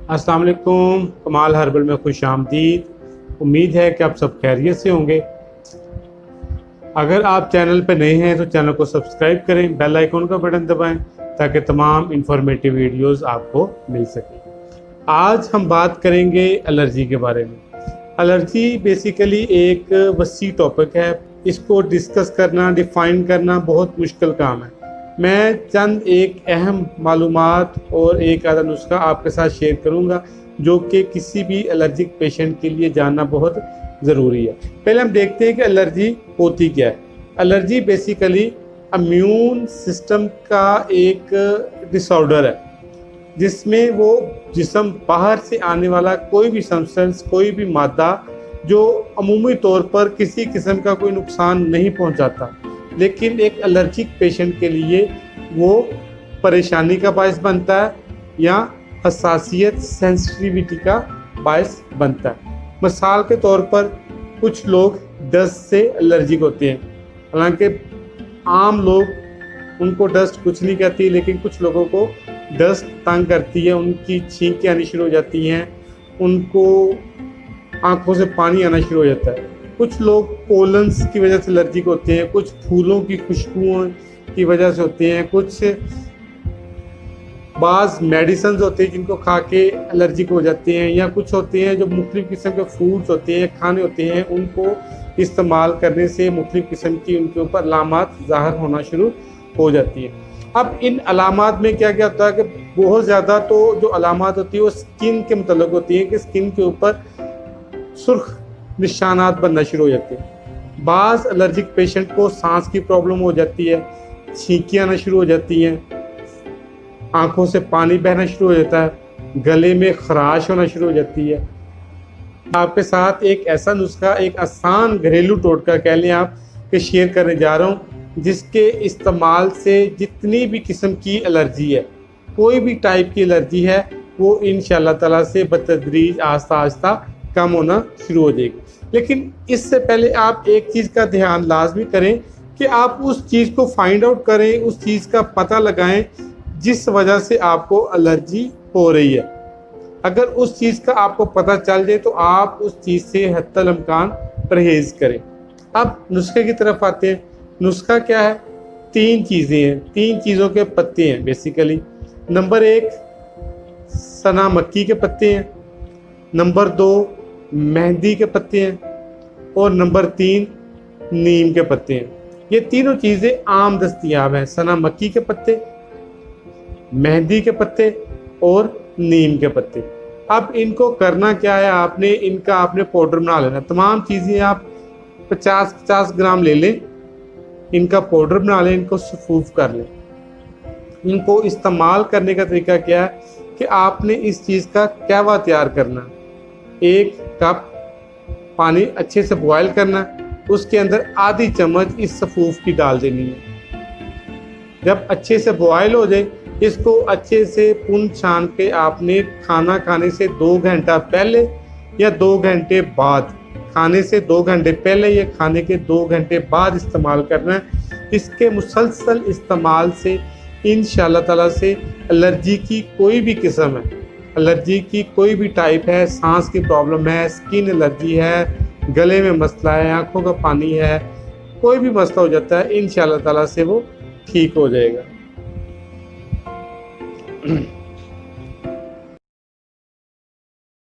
अस्सलाम वालेकुम। कमाल हर्बल में खुश आमदीद। उम्मीद है कि आप सब खैरियत से होंगे। अगर आप चैनल पर नए हैं तो चैनल को सब्सक्राइब करें, बेल आइकन का बटन दबाएं ताकि तमाम इंफॉर्मेटिव वीडियोस आपको मिल सकें। आज हम बात करेंगे एलर्जी के बारे में। एलर्जी बेसिकली एक वसी टॉपिक है। इसको डिस्कस करना, डिफ़ाइन करना बहुत मुश्किल काम है। मैं चंद एक अहम मालूमात और एक आधा नुस्खा आपके साथ शेयर करूंगा जो कि किसी भी एलर्जिक पेशेंट के लिए जानना बहुत ज़रूरी है। पहले हम देखते हैं कि एलर्जी होती क्या है। एलर्जी बेसिकली इम्यून सिस्टम का एक डिसऑर्डर है जिसमें वो जिस्म बाहर से आने वाला कोई भी सब्सटेंस, कोई भी मादा जो अमूमी तौर पर किसी किस्म का कोई नुकसान नहीं पहुंचाता, लेकिन एक एलर्जिक पेशेंट के लिए वो परेशानी का बायस बनता है या हसासियत, सेंसिटिविटी का बायस बनता है। मिसाल के तौर पर कुछ लोग डस्ट से एलर्जिक होते हैं। हालांकि आम लोग उनको डस्ट कुछ नहीं कहती, लेकिन कुछ लोगों को डस्ट तंग करती है, उनकी छींकें आनी शुरू हो जाती हैं, उनको आंखों से पानी आना शुरू हो जाता है। कुछ लोग पोलन्स की वजह से एलर्जिक होते हैं, कुछ फूलों की खुशबुओं की वजह से होते हैं, कुछ बाज़ मेडिसिन होते हैं जिनको खा के एलर्जिक हो जाते हैं, या कुछ होते हैं जो मुख्तलिफ़ किस्म के फ्रूट्स होते हैं, खाने होते हैं, उनको इस्तेमाल करने से मुख्तलिफ़ किस्म की उनके ऊपर अलामात ज़ाहिर होना शुरू हो जाती है। अब इन अलामात में क्या क्या होता है कि बहुत ज़्यादा तो जो अलामात होती है वो स्किन के मतलब होती है कि स्किन के ऊपर सुर्ख निशानात बनना शुरू हो जाते हैं। बाज़ एलर्जिक पेशेंट को सांस की प्रॉब्लम हो जाती है, छींकें आना शुरू हो जाती हैं, आंखों से पानी बहना शुरू हो जाता है, गले में खराश होना शुरू हो जाती है। आपके साथ एक ऐसा नुस्खा, एक आसान घरेलू टोटका कह लें आप, कि शेयर करने जा रहा हूँ जिसके इस्तेमाल से जितनी भी किस्म की एलर्जी है, कोई भी टाइप की एलर्जी है, वो इंशाअल्लाह ताला से बतदरीज आहिस्ता आहिस्ता कम होना शुरू हो जाएगी। लेकिन इससे पहले आप एक चीज़ का ध्यान लाजमी करें कि आप उस चीज़ को फाइंड आउट करें, उस चीज़ का पता लगाएं जिस वजह से आपको एलर्जी हो रही है। अगर उस चीज़ का आपको पता चल जाए तो आप उस चीज़ से हत्तल इम्कान परहेज़ करें। अब नुस्खे की तरफ आते हैं। नुस्खा क्या है? 3 चीज़ें हैं, 3 चीज़ों के पत्ते हैं बेसिकली। नंबर 1 सना मक्की के पत्ते हैं, नंबर 2 मेहंदी के पत्ते हैं, और नंबर 3 नीम के पत्ते हैं। ये तीनों चीज़ें आम दस्तयाब हैं, सना मक्की के पत्ते, मेहंदी के पत्ते और नीम के पत्ते। अब इनको करना क्या है, आपने पाउडर बना लेना। तमाम चीज़ें आप 50-50 ग्राम ले लें, इनका पाउडर बना लें, इनको सफूफ कर लें। इनको इस्तेमाल करने का तरीका क्या है कि आपने इस चीज़ का कहवा तैयार करना। 1 कप पानी अच्छे से बॉयल करना, उसके अंदर आधी चम्मच इस सफूफ की डाल देनी है। जब अच्छे से बॉयल हो जाए, इसको अच्छे से पुन छान के आपने खाना खाने से 2 घंटा पहले या 2 घंटे बाद, खाने से 2 घंटे पहले या खाने के 2 घंटे बाद इस्तेमाल करना है। इसके मुसलसल इस्तेमाल से इंशाअल्लाह ताला से एलर्जी की कोई भी किस्म है, एलर्जी की कोई भी टाइप है, सांस की प्रॉब्लम है, स्किन एलर्जी है, गले में मसला है, आंखों का पानी है, कोई भी मसला हो जाता है, इंशाअल्लाह ताला से वो ठीक हो जाएगा।